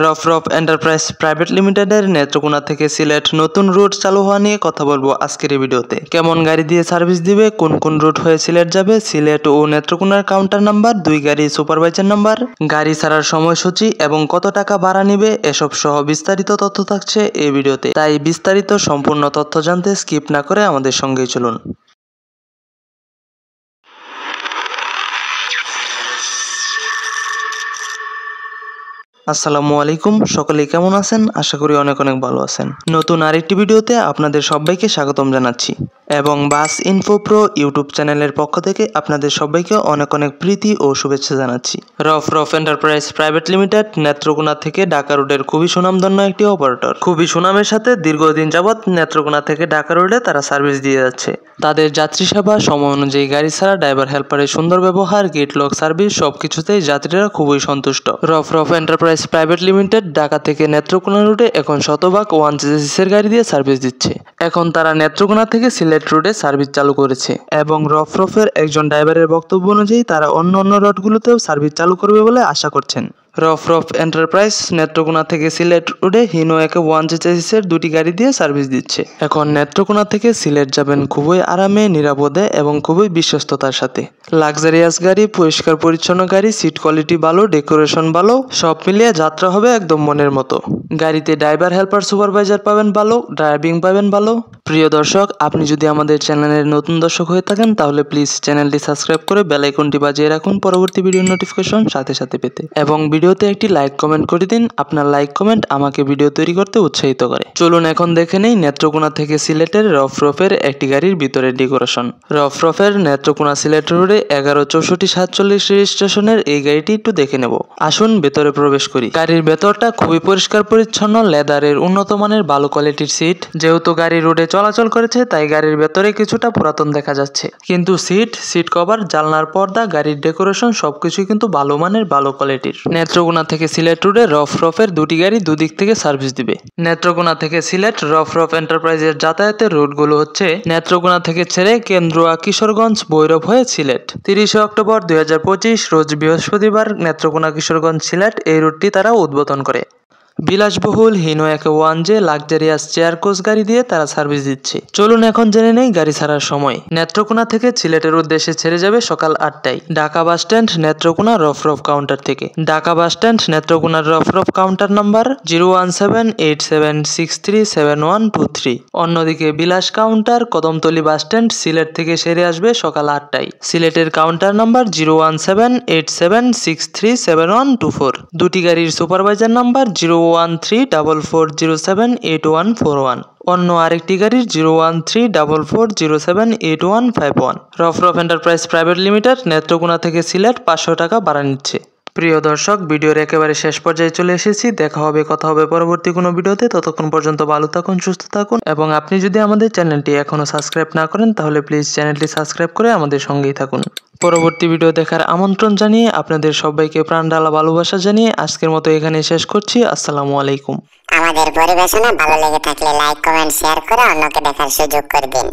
Rafraf enterprise private লিমিটেডের নেত্রকোনা থেকে সিলেট নতুন রুট চালু হওয়া নিয়ে কথা বলবো আজকের এই ভিডিওতে। কেমন গাড়ি দিয়ে সার্ভিস দিবে, কোন কোন রুট হয়ে সিলেট যাবে, সিলেট ও নেত্রকোনার কাউন্টার নাম্বার, 2 গাড়ি সুপারভাইজার নাম্বার, গাড়ি ছাড়ার সময়সূচি এবং কত টাকা ভাড়া নিবে, এসব সহ বিস্তারিত তথ্য থাকছে এই ভিডিওতে। তাই বিস্তারিত সম্পূর্ণ তথ্য জানতে স্কিপ না করে আমাদের সঙ্গেই চলুন। আসসালামু আলাইকুম, সকলেই কেমন আছেন? আশা করি অনেক ভালো আছেন। নতুন আরেকটি ভিডিওতে আপনাদের সবাইকে স্বাগতম জানাচ্ছি এবং বাস ইনফো প্রো ইউটিউব চ্যানেলের পক্ষ থেকে আপনাদের সবাইকে অনেক প্রীতি ও শুভেচ্ছা জানাচ্ছি। Rafraf enterprise private limited Netrokona থেকে ঢাকা রোডের খুবই সুনামধন্য একটি অপারেটর। খুবই সুনামের সাথে দীর্ঘদিন যাবৎ নেত্রকোনা থেকে ঢাকা রোডে তারা সার্ভিস দিয়ে যাচ্ছে। তাদের যাত্রী সেবা, সময় অনুযায়ী গাড়ি ছাড়া, ড্রাইভার হেল্পারের সুন্দর ব্যবহার, গেট লক সার্ভিস সবকিছুতেই যাত্রীরা খুবই সন্তুষ্ট। Rafraf enterprise private limited Dhaka থেকে নেত্রকোনা রুটে এখন শতভাগ 1 চেসিসের গাড়ি দিয়ে সার্ভিস দিচ্ছে। এখন তারা নেত্রকোনা থেকে সিলেট রুটে সার্ভিস চালু করেছে এবং রফরফের একজন ড্রাইভারের বক্তব্য অনুযায়ী তারা অন্য রুটগুলোতেও সার্ভিস চালু করবে বলে আশা করছেন। রফরফ এন্টারপ্রাইজ নেত্রকোনা থেকে সিলেট রুটে হিনো 1 চেসিসের 2টি গাড়ি দিয়ে সার্ভিস দিচ্ছে। এখন নেত্রকোনা থেকে সিলেট যাবেন খুবই আরামে, নিরাপদে এবং খুবই বিশ্বস্ততার সাথে। লাক্সারিয়াস গাড়ি, পরিষ্কার পরিচ্ছন্ন গাড়ি, সিট কোয়ালিটি ভালো, ডেকোরেশন ভালো, সব মিলিয়ে যাত্রা হবে একদম মনের মতো। গাড়িতে ড্রাইভার হেল্পার সুপারভাইজার পাবেন ভালো, ড্রাইভিং পাবেন ভালো। প্রিয় দর্শক, আপনি যদি আমাদের চ্যানেলের নতুন দর্শক হয়ে থাকেন তাহলে প্লিজ চ্যানেলটি সাবস্ক্রাইব করে বেল আইকনটি বাজিয়ে রাখুন পরবর্তী ভিডিও নোটিফিকেশন সাথে পেতে, এবং ভিডিওতে একটি লাইক কমেন্ট করে দিন। আপনার লাইক কমেন্ট আমাকে ভিডিও তৈরি করতে উৎসাহিত করে। চলুন এখন দেখে নেই নেত্রকোনা থেকে সিলেটের রফরফের একটি গাড়ির ভিতরের ডেকোরেশন। রফরফের নেত্রকোনা সিলেট রোডে 116447 রেজিস্ট্রেশনের এই গাড়িটি একটু দেখে নেব। আসুন ভেতরে প্রবেশ করি। গাড়ির ভেতরটা খুবই পরিষ্কার পরিচ্ছন্ন, লেদারের উন্নত মানের ভালো কোয়ালিটির সিট। যেহেতু গাড়ি রোডে চলাচল করেছে তাই গাড়ির ভেতরে কিছুটা পুরাতন দেখা যাচ্ছে, কিন্তু সিট কভার, জানলার পর্দা, গাড়ির ডেকোরেশন সবকিছুই কিন্তু ভালো মানের, ভালো কোয়ালিটির। নেত্রকোনা থেকে সিলেট রোডে রফরফের 2টি গাড়ি দুদিক থেকে সার্ভিস দিবে। নেত্রকোনা থেকে সিলেট রফরফ এন্টারপ্রাইজের যাতায়াতের রুটগুলো হচ্ছে: নেত্রকোনা থেকে ছেড়ে কেন্দ্রুয়া, কিশোরগঞ্জ, ভৈরব হয়ে সিলেট। 30 অক্টোবর 2025 রোজ বৃহস্পতিবার নেত্রকোনা, কিশোরগঞ্জ, সিলেট এই রুটটি তারা উদ্বোধন করে। বিলাসবহুল হিনো 1 লাক্সারিয়াস চেয়ার কোচ গাড়ি দিয়ে তারা সার্ভিস দিচ্ছে। চলুন এখন জেনে নেই গাড়ি ছাড়ার সময়। নেত্রকোনা থেকে সিলেটের উদ্দেশ্যে ছেড়ে যাবে সকাল 8টায় Dhaka bus stand Netrokona Rofrof counter থেকে। ঢাকা বাস স্ট্যান্ড নেত্রকোনার রফরফ কাউন্টার নাম্বার 01787637123। অন্যদিকে বিলাস counter Kadamtali bus stand Sylhet থেকে সেরে আসবে সকাল 8টায়। সিলেটের কাউন্টার নাম্বার 01787637124। দুটি গাড়ির সুপারভাইজার নাম্বার 01344078141। অন্য আরেকটি গাড়ির 01344078151। Rafraf enterprise private limited Netrokona থেকে সিলেট 500 টাকা ভাড়া নিচ্ছে। প্রিয় দর্শক, ভিডিওর একেবারে শেষ পর্যায়ে চলে এসেছি। দেখা হবে, কথা হবে পরবর্তী কোনো ভিডিওতে। ততক্ষণ পর্যন্ত ভালো থাকুন, সুস্থ থাকুন, এবং আপনি যদি আমাদের চ্যানেলটি এখনো সাবস্ক্রাইব না করেন তাহলে প্লিজ চ্যানেলটি সাবস্ক্রাইব করে আমাদের সঙ্গেই থাকুন। পরবর্তী ভিডিও দেখার আমন্ত্রণ জানিয়ে, আপনাদের সবাইকে প্রাণঢালা ভালোবাসা জানিয়ে আজকের মতো এখানে শেষ করছি। আসসালামু আলাইকুম। আমাদের পরিবেশনা ভালো লেগে থাকলে লাইক, কমেন্ট, শেয়ার করে অন্যকে দেখার সুযোগ করে দিন।